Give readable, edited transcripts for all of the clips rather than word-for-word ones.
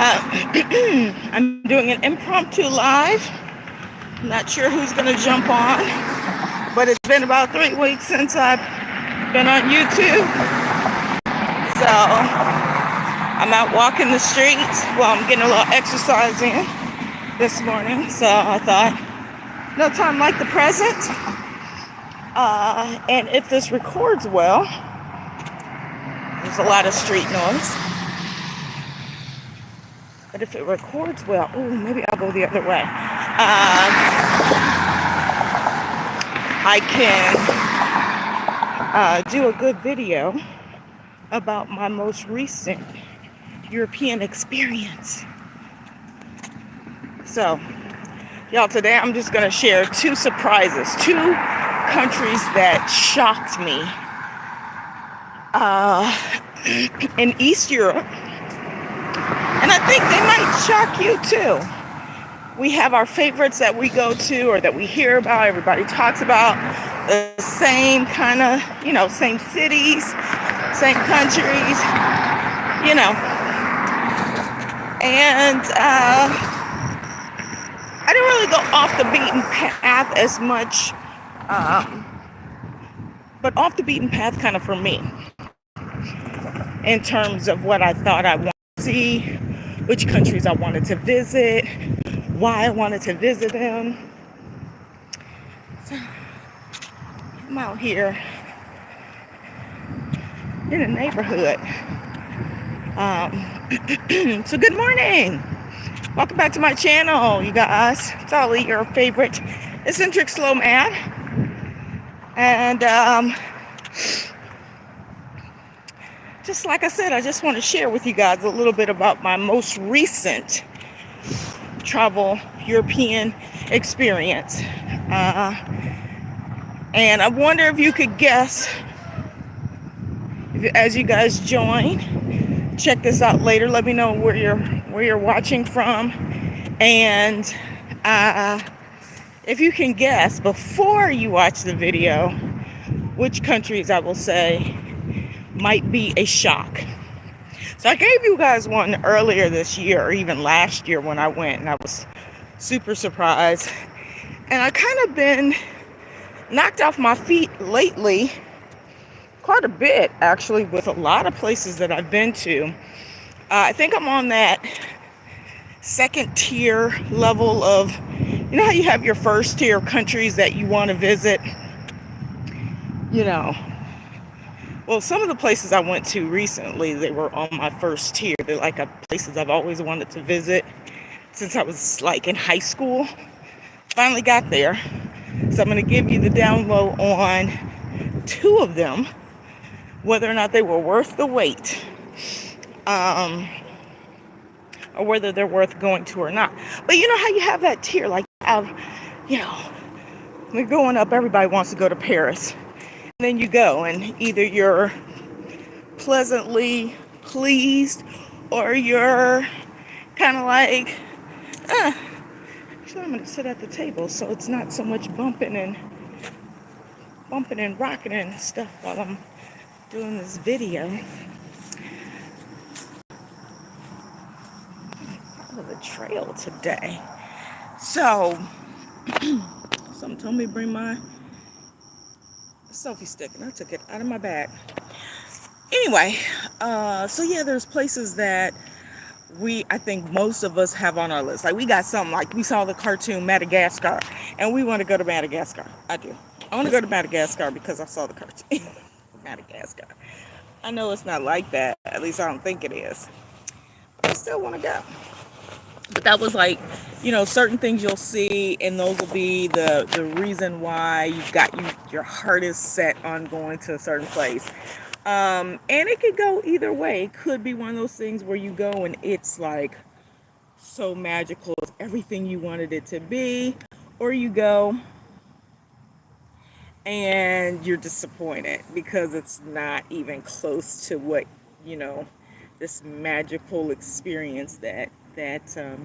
I'm doing an impromptu live. I'm not sure who's going to jump on, but it's been about 3 weeks since I've been on YouTube. So I'm out walking the streets while I'm getting a little exercise in this morning. So I thought, no time like the present. And if this records well, there's a lot of street noise. But if it records well, maybe I'll go the other way. I can do a good video about my most recent European experience. So, y'all, today I'm just going to share two surprises, two countries that shocked me in East Europe. And I think they might shock you too. We have our favorites that we go to or that we hear about, everybody talks about, the same kind of, same cities, same countries, And I didn't really go off the beaten path as much, but off the beaten path kind of for me, in terms of what I thought I wanted to see, which countries I wanted to visit, why I wanted to visit them. So I'm out here in a neighborhood. So good morning. Welcome back to my channel, you guys. It's Ollie, your favorite eccentric slow man. And just like I said, I just want to share with you guys a little bit about my most recent travel European experience. And I wonder if you could guess, as you guys join, check this out later. Let me know where you're watching from. And if you can guess before you watch the video, which countries I will say might be a shock. So I gave you guys one earlier this year, or even last year when I went, and I was super surprised. And I kind of been knocked off my feet lately, quite a bit actually, with a lot of places that I've been to. I think I'm on that second tier level of, how you have your first tier countries that you want to visit, Well, some of the places I went to recently, they were on my first tier. They're like places I've always wanted to visit since I was like in high school. Finally got there. So I'm going to give you the down low on two of them, whether or not they were worth the wait, or whether they're worth going to or not. But you know how you have that tier, like, we're going up, everybody wants to go to Paris. And then you go, and either you're pleasantly pleased, or you're kind of like, actually I'm going to sit at the table so it's not so much bumping and rocking and stuff while I'm doing this video. Follow the trail today. So, someone told me to bring my selfie stick, and I took it out of my bag. Anyway, so yeah, there's places that I think most of us have on our list. Like we got something, like we saw the cartoon Madagascar, and we want to go to Madagascar. I do. I want to go to Madagascar because I saw the cartoon Madagascar. I know it's not like that. At least I don't think it is. But I still want to go. But that was like, certain things you'll see, and those will be the reason why you've got your heart is set on going to a certain place. And it could go either way. It could be one of those things where you go and it's like so magical, it's everything you wanted it to be, or you go and you're disappointed because it's not even close to what, this magical experience that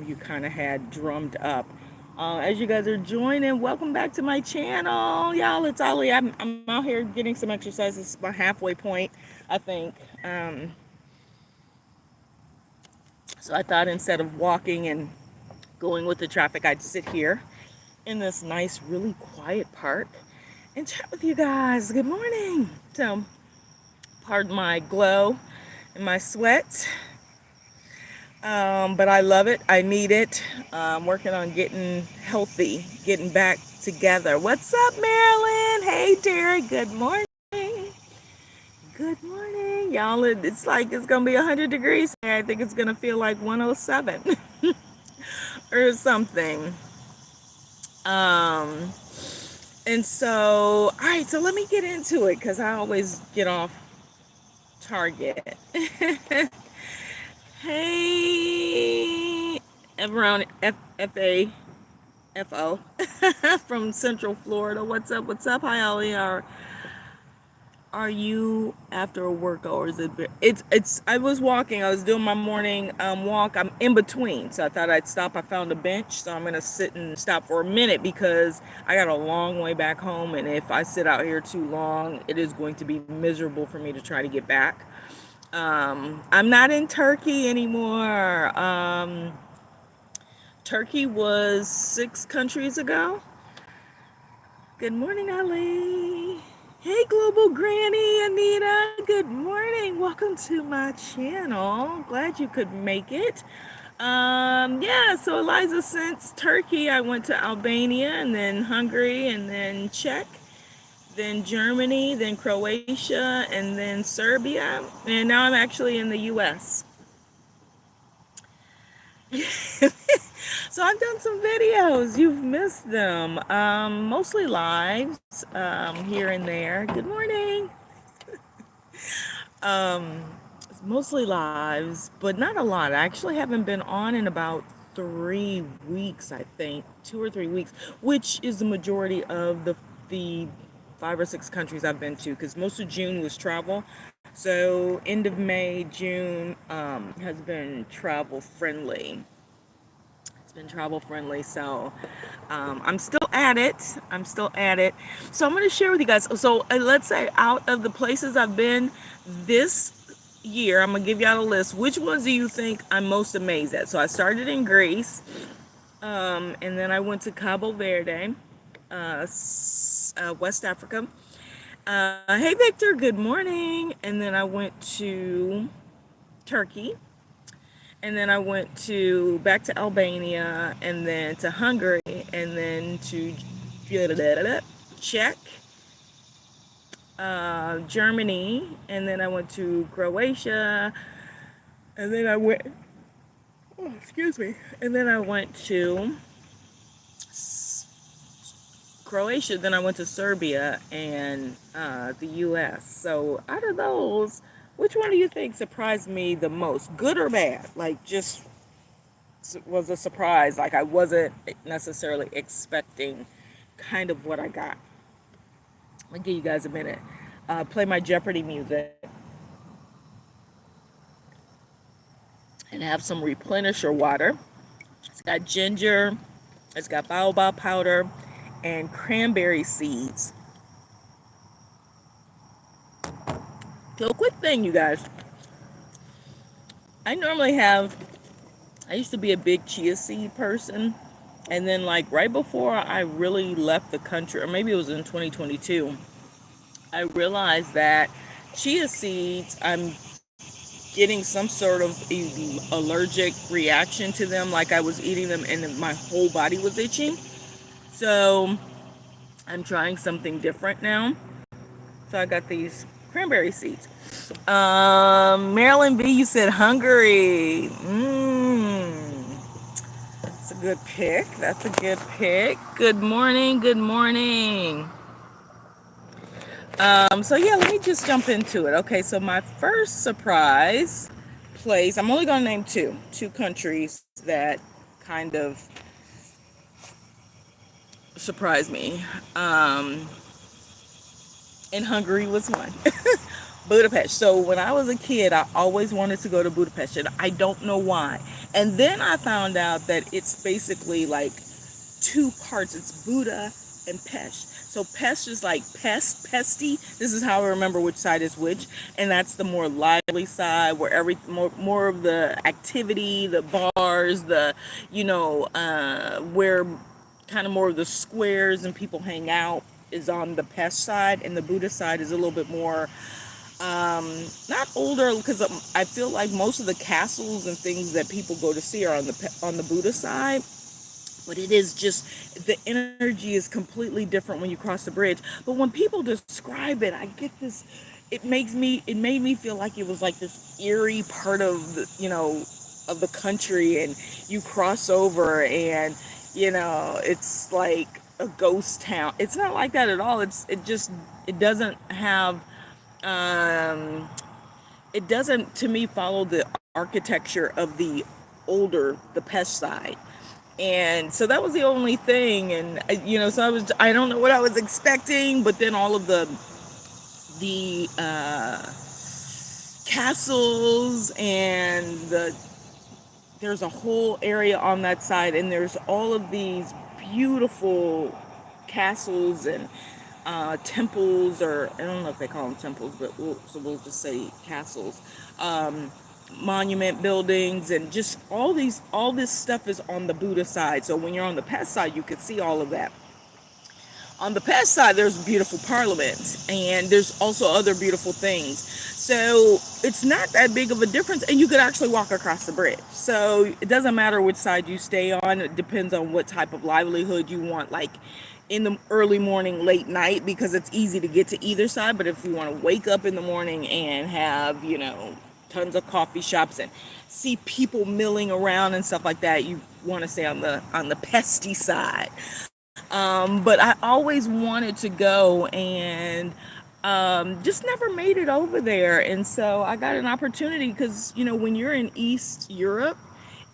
you kind of had drummed up. As you guys are joining, welcome back to my channel, y'all. It's Ollie. I'm out here getting some exercise. It's my halfway point, I think. So I thought instead of walking and going with the traffic, I'd sit here in this nice, really quiet park and chat with you guys. Good morning. So, pardon my glow and my sweat, but I love it. I need it. I'm working on getting healthy, getting back together. What's up, Marilyn? Hey, Terry. Good morning. Good morning, y'all. It's like it's gonna be 100 degrees. I think it's gonna feel like 107 or something. And so, all right. So let me get into it because I always get off target. Hey, everyone, FAFO from Central Florida. What's up? What's up? Hi, Ollie. Are you after a workout or is it? It's. I was walking. I was doing my morning walk. I'm in between, so I thought I'd stop. I found a bench, so I'm gonna sit and stop for a minute because I got a long way back home, and if I sit out here too long, it is going to be miserable for me to try to get back. I'm not in Turkey anymore. Turkey was 6 countries ago. Good morning, Ali. Hey, Global Granny, Anita. Good morning. Welcome to my channel. Glad you could make it. Yeah, so Eliza, since Turkey, I went to Albania and then Hungary and then Czech, then Germany, then Croatia, and then Serbia. And now I'm actually in the US. So I've done some videos. You've missed them. Mostly lives, here and there. Good morning. Mostly lives, but not a lot. I actually haven't been on in about 3 weeks, I think. 2 or 3 weeks, which is the majority of the 5 or 6 countries I've been to, because most of June was travel. So end of May, June has been travel friendly. So I'm still at it. So I'm going to share with you guys. So let's say out of the places I've been this year, I'm going to give you out a list. Which ones do you think I'm most amazed at? So I started in Greece, and then I went to Cabo Verde, West Africa. Hey, Victor, good morning. And then I went to Turkey. And then I went back to Albania, and then to Hungary, and then to Czech, Germany, and then I went to Croatia, and then I went, and then I went to Croatia, then I went to Serbia and the US. So out of those, which one do you think surprised me the most? Good or bad? Like, just was a surprise. Like, I wasn't necessarily expecting kind of what I got. I'll give you guys a minute. Play my Jeopardy music. And have some replenisher water. It's got ginger. It's got baobab powder and cranberry seeds. So, quick thing, you guys. I used to be a big chia seed person. And then, like, right before I really left the country, or maybe it was in 2022, I realized that chia seeds, I'm getting some sort of allergic reaction to them. Like, I was eating them and my whole body was itching. So, I'm trying something different now. So, I got these cranberry seeds. Marilyn B, you said Hungary. That's a good pick. Good morning. So yeah, let me just jump into it. Okay, so my first surprise place, I'm only going to name two countries that kind of surprised me. And Hungary was one. Budapest. So when I was a kid, I always wanted to go to Budapest, and I don't know why. And then I found out that it's basically like 2 parts. It's Buda and Pest. So pest is like pesty. This is how I remember which side is which, and that's the more lively side where more of the activity, the bars, the where kind of more of the squares and people hang out is on the pest side, and the Buddhist side is a little bit more not older, because I feel like most of the castles and things that people go to see are on the Buddha side, but it is just the energy is completely different when you cross the bridge. But when people describe it, I get this. It made me feel like it was like this eerie part of the country, and you cross over, and it's like a ghost town. It's not like that at all. It doesn't have um, it doesn't, to me, follow the architecture of the pest side. And so that was the only thing. And so I don't know what I was expecting, but then all of the castles, and there's a whole area on that side, and there's all of these beautiful castles and temples, or I don't know if they call them temples, but we'll just say castles, monument buildings, and just all this stuff is on the Buddha side. So when you're on the pest side, you could see all of that. On the pest side, there's a beautiful parliament, and there's also other beautiful things. So it's not that big of a difference, and you could actually walk across the bridge. So it doesn't matter which side you stay on. It depends on what type of livelihood you want, like in the early morning, late night, because it's easy to get to either side. But if you want to wake up in the morning and have, tons of coffee shops and see people milling around and stuff like that, you want to stay on the pesty side. But I always wanted to go, and just never made it over there. And so I got an opportunity, because when you're in East Europe,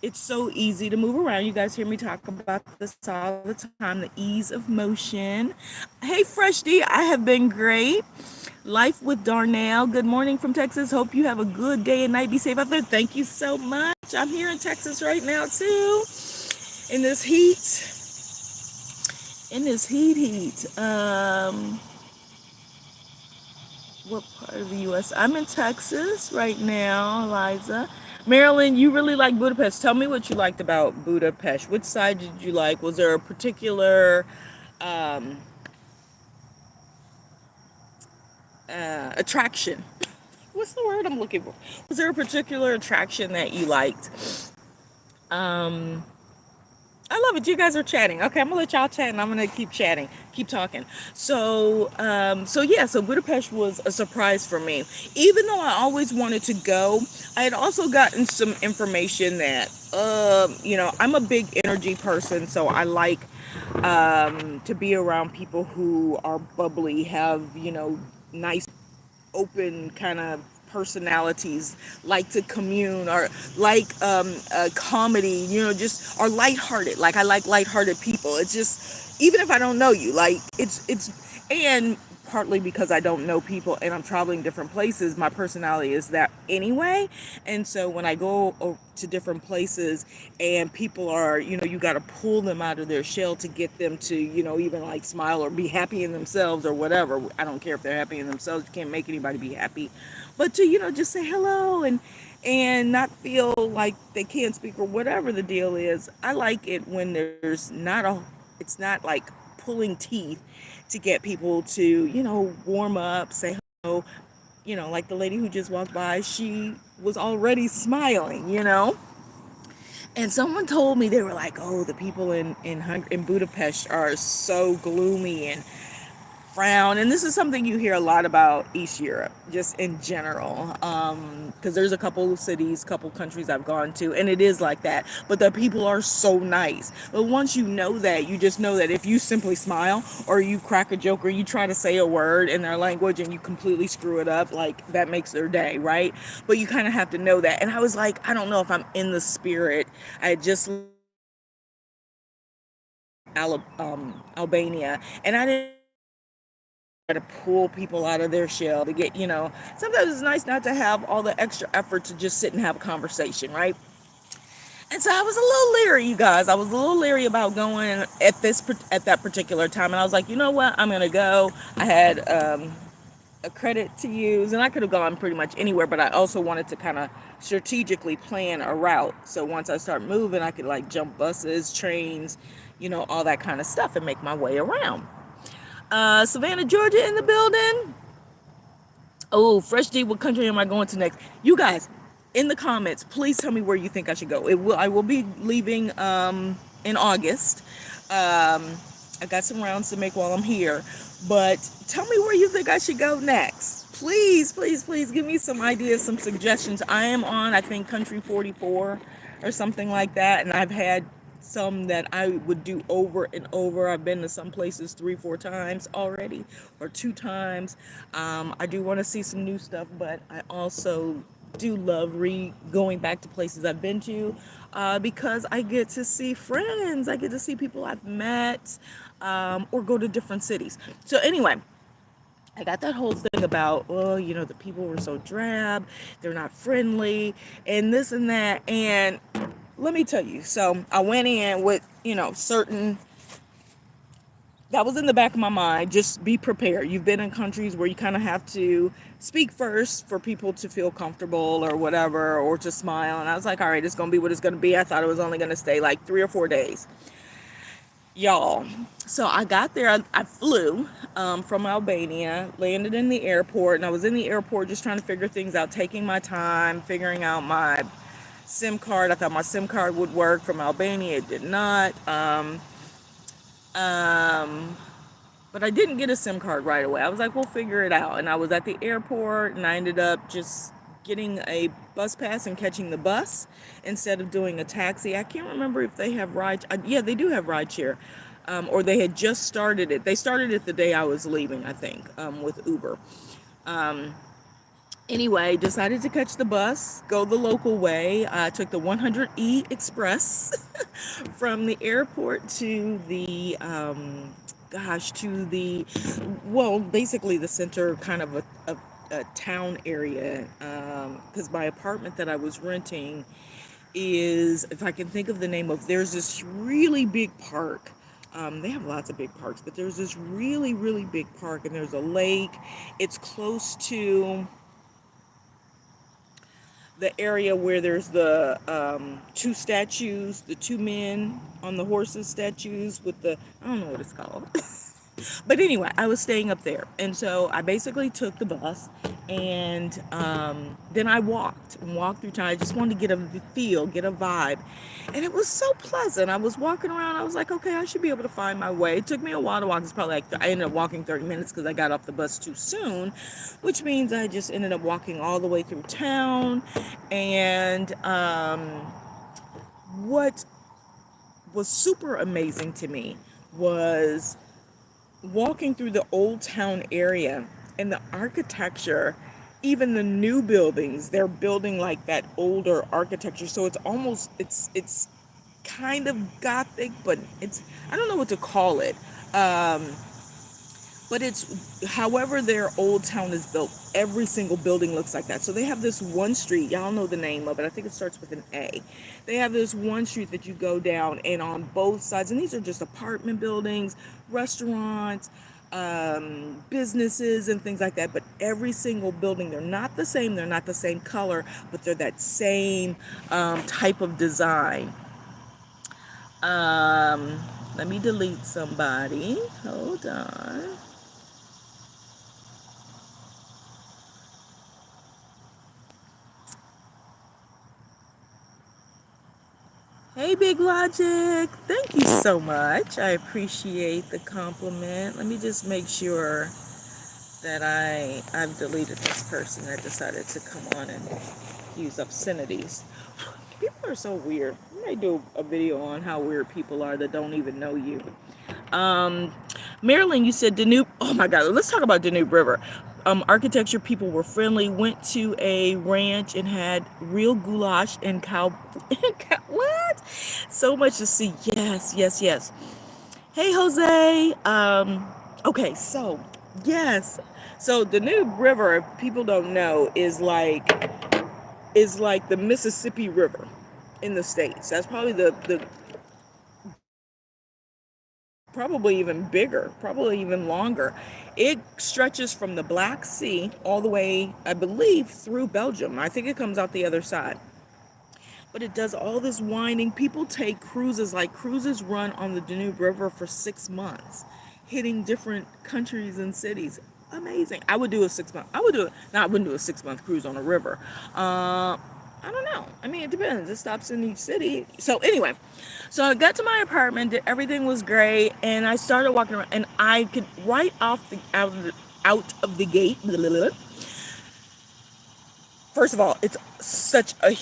it's so easy to move around. You guys hear me talk about this all the time, the ease of motion. Hey, Fresh D, I have been great. Life with Darnell. Good morning from Texas. Hope you have a good day and night. Be safe out there. Thank you so much. I'm here in Texas right now too, in this heat. What part of the U.S.? I'm in Texas right now, Eliza. Marilyn, you really like Budapest. Tell me what you liked about Budapest. Which side did you like? Was there a particular attraction? What's the word I'm looking for? Was there a particular attraction that you liked? I love it. You guys are chatting. Okay, I'm gonna let y'all chat, and I'm gonna keep chatting, keep talking. So Budapest was a surprise for me. Even though I always wanted to go, I had also gotten some information that, I'm a big energy person, so I like to be around people who are bubbly, have, nice, open kind of personalities, like to commune, or like comedy, just are lighthearted. Like, I like lighthearted people. It's just, even if I don't know you, like and partly because I don't know people and I'm traveling different places, my personality is that anyway. And so when I go to different places and people are, you got to pull them out of their shell to get them to, even like smile or be happy in themselves or whatever. I don't care if they're happy in themselves. You can't make anybody be happy. But to, just say hello and not feel like they can't speak or whatever the deal is. I like it when it's not like pulling teeth to get people to, warm up, say hello. Like the lady who just walked by, she was already smiling. And someone told me, they were like, oh, the people in Budapest are so gloomy and frown. And this is something you hear a lot about East Europe, just in general, because there's a couple cities, couple countries I've gone to, and it is like that. But the people are so nice. But once you know that, you just know that if you simply smile, or you crack a joke, or you try to say a word in their language and you completely screw it up, like, that makes their day, right? But you kind of have to know that. And I was like, I don't know if I'm in the spirit. I had just Albania, and I didn't try to pull people out of their shell to get, sometimes it's nice not to have all the extra effort to just sit and have a conversation, right? And so I was a little leery, you guys. I was a little leery about going at that particular time, and I was like, you know what, I'm gonna go. I had a credit to use, and I could have gone pretty much anywhere, but I also wanted to kind of strategically plan a route. So once I start moving, I could like jump buses, trains, all that kind of stuff, and make my way around. Savannah, Georgia in the building. Oh, Fresh D, what country am I going to next? You guys, in the comments, please tell me where you think I should go. I will be leaving in August. I got some rounds to make while I'm here, but tell me where you think I should go next. Please, please, please give me some ideas, some suggestions. I am on, I think, country 44 or something like that, and I've had some that I would do over and over. I've been to some places 3-4 times already, or 2 times. I do want to see some new stuff, but I also do love going back to places I've been to, because I get to see friends, I get to see people I've met, or go to different cities. So anyway, I got that whole thing about, the people were so drab, they're not friendly, and this and that. And let me tell you, so I went in with, certain, that was in the back of my mind. Just be prepared. You've been in countries where you kind of have to speak first for people to feel comfortable or whatever, or to smile. And I was like, all right, it's going to be what it's going to be. I thought it was only going to stay like 3 or 4 days. Y'all, so I got there. I flew from Albania, landed in the airport, and I was in the airport just trying to figure things out, taking my time, figuring out my SIM card. I thought my SIM card would work from Albania. It did not. But I didn't get a SIM card right away. I was like, we'll figure it out. And I was at the airport, and I ended up just getting a bus pass and catching the bus instead of doing a taxi. I can't remember if they have ride. Yeah, they do have rideshare, or they had just started it. They started it the day I was leaving, I think, with Uber. Anyway, decided to catch the bus, go the local way. I took the 100E Express from the airport to the, basically the center, kind of a town area, because my apartment that I was renting is, if I can think of the name of, there's this really big park. They have lots of big parks, but there's this really, really big park, and there's a lake. It's close to the area where there's the 2 statues, the 2 men on the horses statues with the, I don't know what it's called. But anyway, I was staying up there. And so I basically took the bus, and then I walked through town. I just wanted to get a feel, get a vibe. And it was so pleasant. I was walking around. I was like, okay, I should be able to find my way. It took me a while to walk. It's probably like, I ended up walking 30 minutes because I got off the bus too soon, which means I just ended up walking all the way through town. And what was super amazing to me was walking through the old town area, and the architecture, even the new buildings, they're building like that older architecture. So it's almost, it's kind of Gothic, but I don't know what to call it. But it's, however their old town is built, every single building looks like that. So they have this one street, y'all know the name of it, I think it starts with an A. They have this one street that you go down, and on both sides, and these are just apartment buildings, restaurants, businesses and things like that, but every single building, they're not the same color, but they're that same type of design. Let me delete somebody, hold on. Hey, Big Logic, thank you so much. I appreciate the compliment. Let me just make sure that I've deleted this person that decided to come on and use obscenities. People are so weird. I might do a video on how weird people are that don't even know you. Marilyn, you said Danube. Oh my God, let's talk about Danube River. Architecture, people were friendly. Went to a ranch and had real goulash and cow. What? So much to see. Yes, yes, yes. Hey, Jose. Okay, so yes. So Danube River, if people don't know, is like the Mississippi River. in the States. That's probably the probably even bigger, probably even longer. It stretches from the Black Sea all the way, I believe, through Belgium. I think it comes out the other side. But it does all this winding. People take cruises, like cruises run on the Danube River for 6 months, hitting different countries and cities. Amazing. I would do a 6 month. I would do it. No, I wouldn't do a 6 month cruise on a river. I don't know. I mean, it depends. It stops in each city. So anyway, so I got to my apartment. Everything was great, and I started walking around, and I could right off the out of the gate. Blah, blah, blah. First of all, it's such a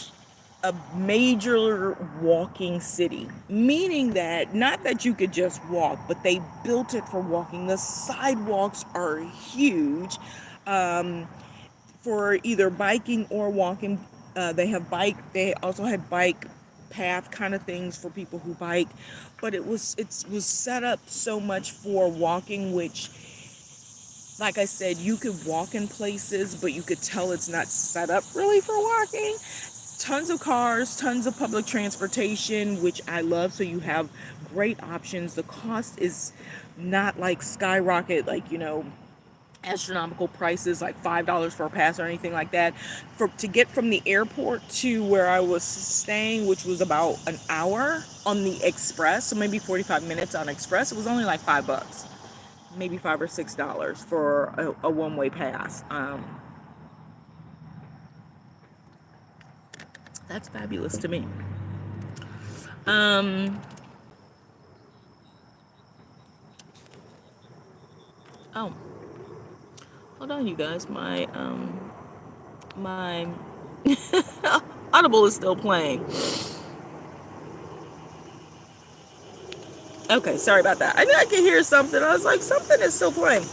major walking city, meaning that not that you could just walk, but they built it for walking. The sidewalks are huge, for either biking or walking. They also had bike path kind of things for people who bike, but it was set up so much for walking, which, like I said, you could walk in places, but you could tell it's not set up really for walking. Tons of cars, tons of public transportation, which I love. So you have great options. The cost is not like skyrocket, like, astronomical prices, like $5 for a pass or anything like that. To get from the airport to where I was staying, which was about an hour on the express, so maybe 45 minutes on express, it was only like $5, maybe $5 or $6 for a one-way pass. That's fabulous to me. Oh, hold on, you guys. My Audible is still playing. Okay, sorry about that. I knew I could hear something. I was like, something is still playing.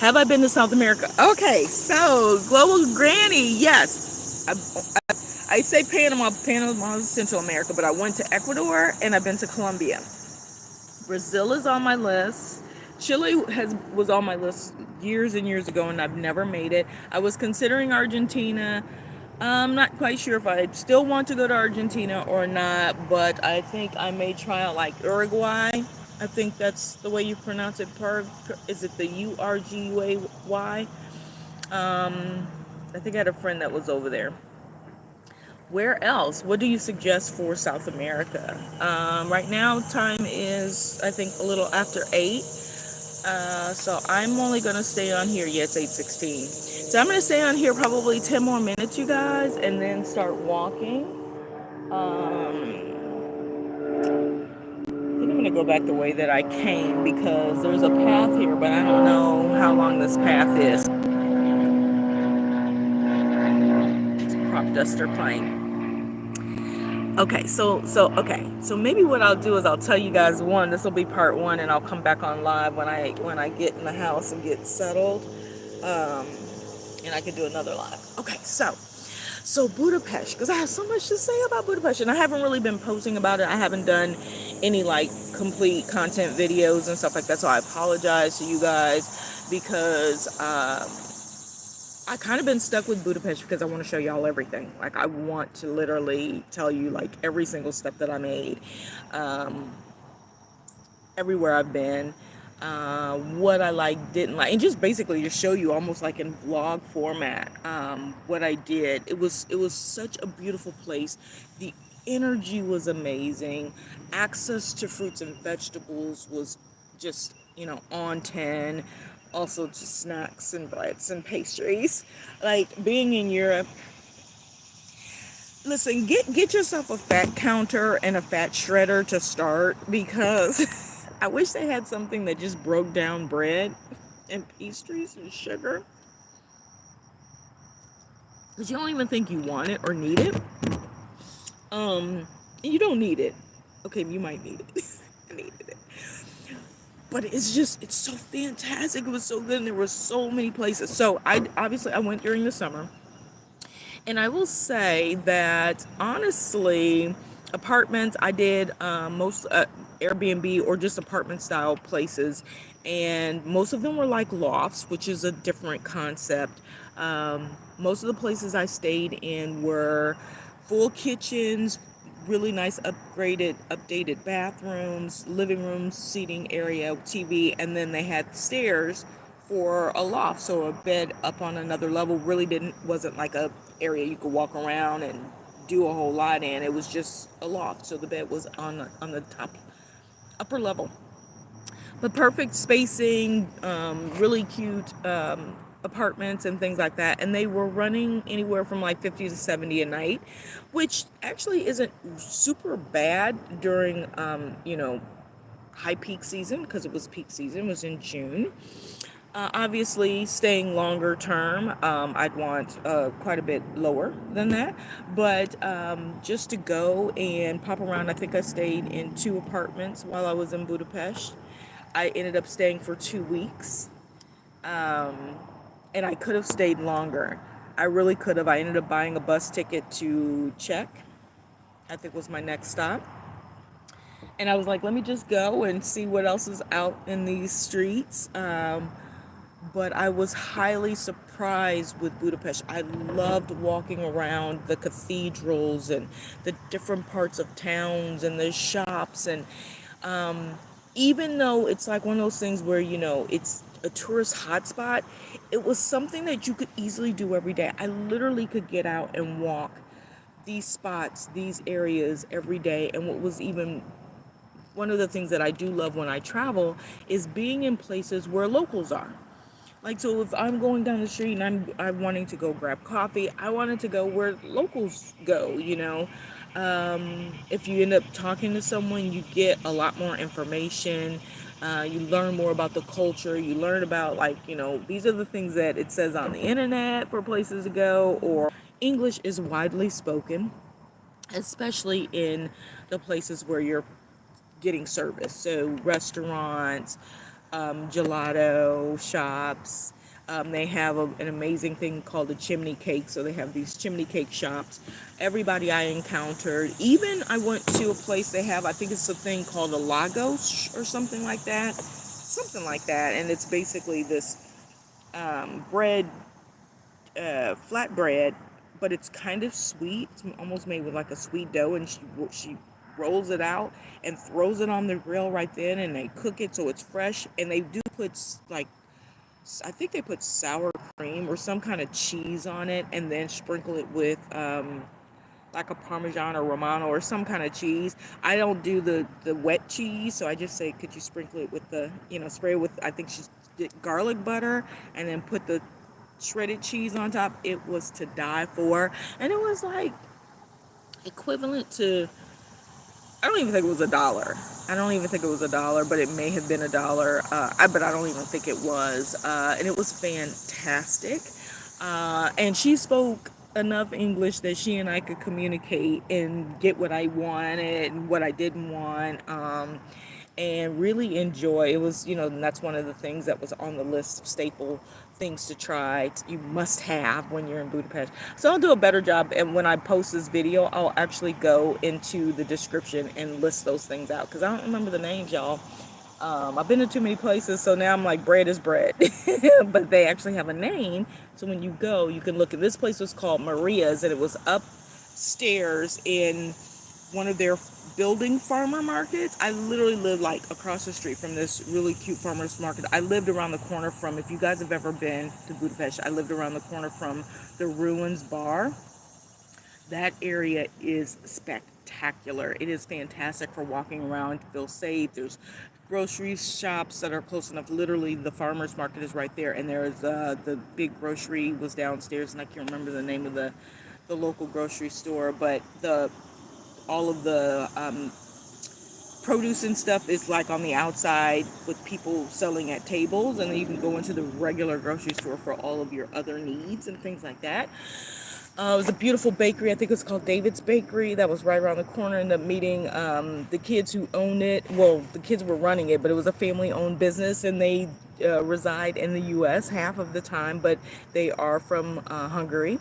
Have I been to South America? Okay, so Global Granny, yes. I say Panama is Central America, but I went to Ecuador and I've been to Colombia. Brazil is on my list. Chile was on my list years and years ago, and I've never made it. I was considering Argentina. I'm not quite sure if I still want to go to Argentina or not, but I think I may try out like Uruguay. I think that's the way you pronounce it. Is it the Urguay? I think I had a friend that was over there. Where else? What do you suggest for South America? Right now, time is, I think, a little after 8. So I'm only going to stay on here. Yeah, it's 8:16. So I'm going to stay on here probably 10 more minutes, you guys, and then start walking. I think I'm going to go back the way that I came because there's a path here, but I don't know how long this path is. It's a crop duster playing. Okay, so maybe what I'll do is I'll tell you guys this will be part 1, and I'll come back on live when I get in the house and get settled, and I can do another live. Okay, so Budapest, because I have so much to say about Budapest, and I haven't really been posting about it. I haven't done any like complete content videos and stuff like that, so I apologize to you guys because I kind of been stuck with Budapest because I want to show y'all everything. Like, I want to literally tell you like every single step that I made, everywhere I've been, what I didn't like, and just basically to show you almost like in vlog format, what I did. It was such a beautiful place. The energy was amazing. Access to fruits and vegetables was just, on 10. Also to snacks and breads and pastries. Like, being in Europe, listen, get yourself a fat counter and a fat shredder to start, because I wish they had something that just broke down bread and pastries and sugar, because you don't even think you want it or need it. You don't need it. Okay, you might need it. I needed it. But it's so fantastic. It was so good, and there were so many places. So I went during the summer, and I will say that honestly, apartments, I did most Airbnb or just apartment style places, and most of them were like lofts, which is a different concept. Most of the places I stayed in were full kitchens, really nice updated bathrooms, living rooms, seating area, TV, and then they had stairs for a loft, so a bed up on another level. Really didn't wasn't like a area you could walk around and do a whole lot in. It was just a loft, so the bed was on the top upper level. But perfect spacing, really cute apartments and things like that. And they were running anywhere from like 50 to 70 a night, which actually isn't super bad during, high peak season, because it was peak season, was in June. Obviously, staying longer term, I'd want quite a bit lower than that. But just to go and pop around, I think I stayed in two apartments while I was in Budapest. I ended up staying for 2 weeks, and I could have stayed longer. I really could have. I ended up buying a bus ticket to Czech, I think was my next stop. And I was like, let me just go and see what else is out in these streets. But I was highly surprised with Budapest. I loved walking around the cathedrals and the different parts of towns and the shops. And even though it's like one of those things where, it's a tourist hotspot, it was something that you could easily do every day. I literally could get out and walk these spots, these areas every day. And what was even one of the things that I do love when I travel is being in places where locals are. Like, so if I'm going down the street and I'm wanting to go grab coffee, I wanted to go where locals go. If you end up talking to someone, you get a lot more information. You learn more about the culture. You learn about, like, these are the things that it says on the internet for places to go, or English is widely spoken, especially in the places where you're getting service. So restaurants, gelato shops. They have an amazing thing called a chimney cake. So they have these chimney cake shops. Everybody I encountered, even I went to a place they have, I think it's a thing called a Lagos or something like that. Something like that. And it's basically this bread, flat bread, but it's kind of sweet. It's almost made with like a sweet dough, and she rolls it out and throws it on the grill right then, and they cook it so it's fresh. And they do put, like, I think they put sour cream or some kind of cheese on it, and then sprinkle it with like a Parmesan or Romano or some kind of cheese. I don't do the wet cheese, so I just say, could you sprinkle it with spray it with, I think she did garlic butter, and then put the shredded cheese on top. It was to die for. And it was like equivalent to, I don't even think it was $1. I don't even think it was $1, but it may have been $1. But I don't even think it was. And it was fantastic. And she spoke enough English that she and I could communicate and get what I wanted and what I didn't want. And really enjoy. It was, and that's one of the things that was on the list of staple things to try. You must have when you're in Budapest. So I'll do a better job, and when I post this video, I'll actually go into the description and list those things out, because I don't remember the names, y'all. I've been to too many places, so now I'm like, bread is bread. But they actually have a name, so when you go, you can look. And this place was called Maria's, and it was upstairs in one of their building farmer markets. I literally lived like across the street from this really cute farmers market. I lived around the corner from, if you guys have ever been to Budapest, I lived around the corner from the Ruins Bar. That area is spectacular. It is fantastic for walking around. You feel safe. There's grocery shops that are close enough. Literally, the farmers market is right there, and there's the big grocery was downstairs, and I can't remember the name of the local grocery store, but all of the produce and stuff is like on the outside with people selling at tables, and then you can go into the regular grocery store for all of your other needs and things like that. It was a beautiful bakery. I think it was called David's Bakery. That was right around the corner. Ended up meeting the kids who owned it. Well, the kids were running it, but it was a family-owned business, and they reside in the U.S. half of the time, but they are from Hungary.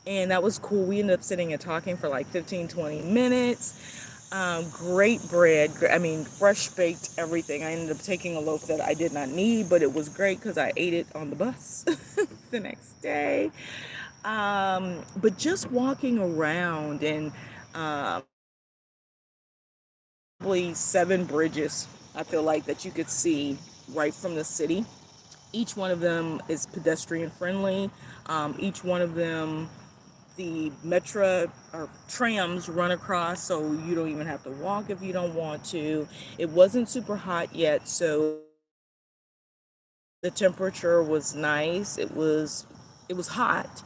And that was cool. We ended up sitting and talking for like 15, 20 minutes. Great bread. I mean, fresh baked everything. I ended up taking a loaf that I did not need, but it was great because I ate it on the bus the next day. But just walking around and probably 7 bridges, I feel like, that you could see right from the city. Each one of them is pedestrian friendly. Each one of them, the metro or trams run across, so you don't even have to walk if you don't want to. It wasn't super hot yet, so the temperature was nice. It was hot,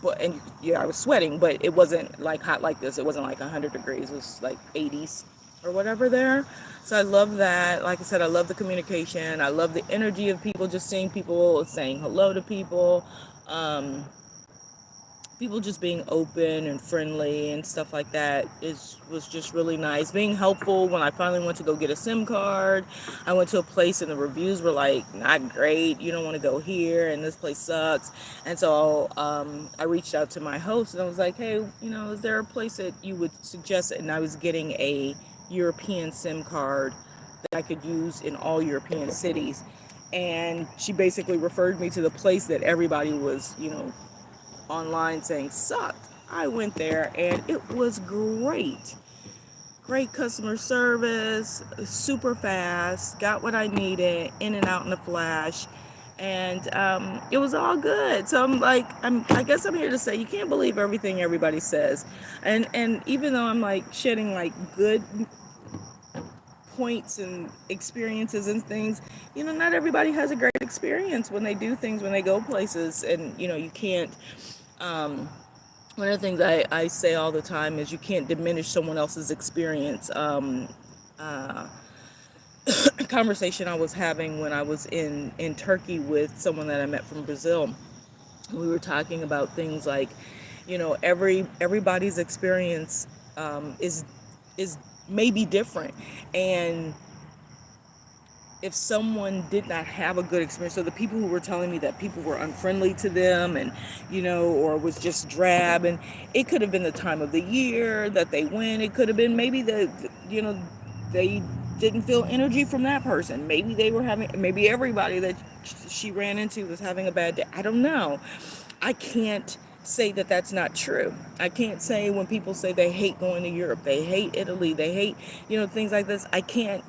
but and yeah, I was sweating, but it wasn't like hot like this. It wasn't like 100 degrees. It was like 80s or whatever there. So I love that. Like I said, I love the communication. I love the energy of people, just seeing people, saying hello to people. Um, People just being open and friendly and stuff like that was just really nice. Being helpful when I finally went to go get a SIM card. I went to a place and the reviews were like, not great. You don't want to go here and this place sucks. And so I reached out to my host and I was like, hey, is there a place that you would suggest? And I was getting a European SIM card that I could use in all European cities. And she basically referred me to the place that everybody was, online saying sucked. I went there and it was great. Great customer service, super fast, got what I needed, in and out in a flash. And it was all good. So I'm like, I guess I'm here to say you can't believe everything everybody says. And even though I'm like shedding like good points and experiences and things, not everybody has a great experience when they do things, when they go places. And you can't one of the things I say all the time is you can't diminish someone else's experience. A conversation I was having when I was in Turkey with someone that I met from Brazil. We were talking about things like, everybody's experience is maybe different, and if someone did not have a good experience, so the people who were telling me that people were unfriendly to them and, or was just drab, and it could have been the time of the year that they went. It could have been maybe they didn't feel energy from that person. Maybe everybody that she ran into was having a bad day. I don't know. I can't say that that's not true. I can't say when people say they hate going to Europe, they hate Italy, they hate, things like this. I can't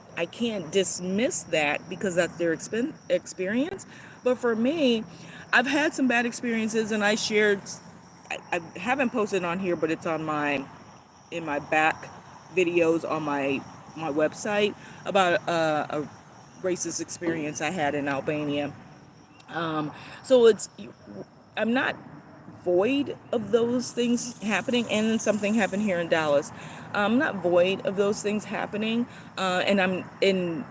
dismiss that because that's their experience. But for me, I've had some bad experiences, and I haven't posted on here, but it's in my back videos on my website about a racist experience I had in Albania. So I'm not void of those things happening, and then something happened here in Dallas. I'm not void of those things happening, and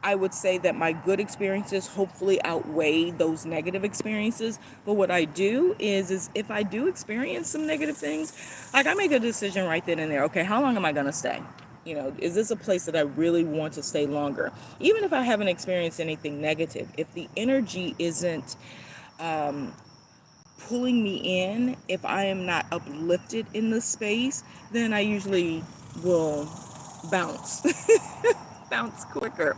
I would say that my good experiences hopefully outweigh those negative experiences. But what I do is if I do experience some negative things, like, I make a decision right then and there. Okay, how long am I going to stay? Is this a place that I really want to stay longer? Even if I haven't experienced anything negative, if the energy isn't pulling me in, if I am not uplifted in the space, then I usually will bounce. Bounce quicker.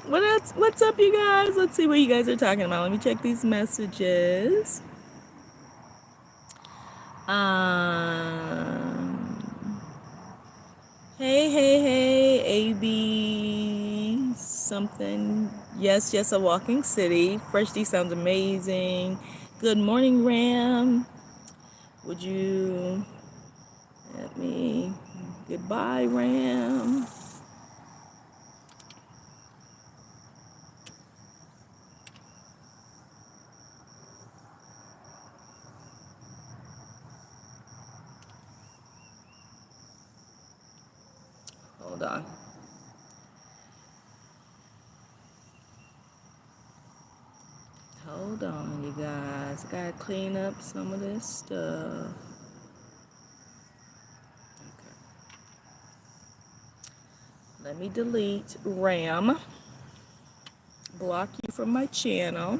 What's up, you guys? Let's see what you guys are talking about. Let me check these messages. Hey, AB something. Yes, a walking city. Fresh D sounds amazing. Good morning, Ram. Would you let me? Goodbye, Ram. Hold on. Hold on, you guys. Gotta clean up some of this stuff. Okay. Let me delete Ram. Block you from my channel.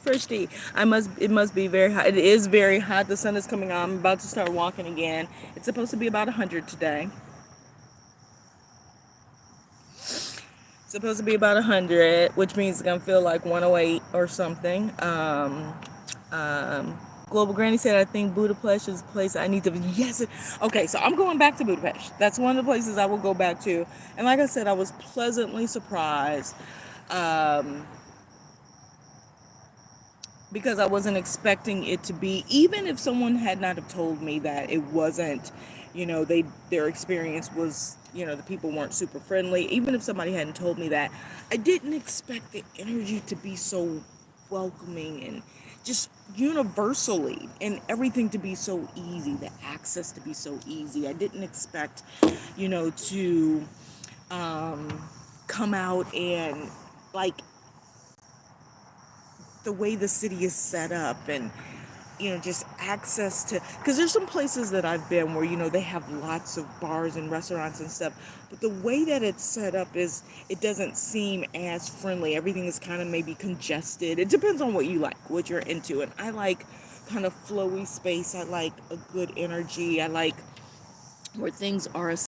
First D. It must be very hot. It is very hot. The sun is coming on. I'm about to start walking again. It's supposed to be about 100 today. It's supposed to be about 100, which means it's gonna feel like 108 or something. Global Granny said, I think Budapest is a place I need to visit. Yes. Okay, so I'm going back to Budapest. That's one of the places I will go back to. And like I said, I was pleasantly surprised. Um, because I wasn't expecting it to be, even if someone had not have told me that it wasn't, their experience was, the people weren't super friendly. Even if somebody hadn't told me that, I didn't expect the energy to be so welcoming and just universally, and everything to be so easy, the access to be so easy. I didn't expect, to come out and like the way the city is set up, and just access to, because there's some places that I've been where they have lots of bars and restaurants and stuff, but the way that it's set up is, it doesn't seem as friendly. Everything is kind of maybe congested. It depends on what you like, what you're into, and I like kind of flowy space. I like a good energy. I like where things are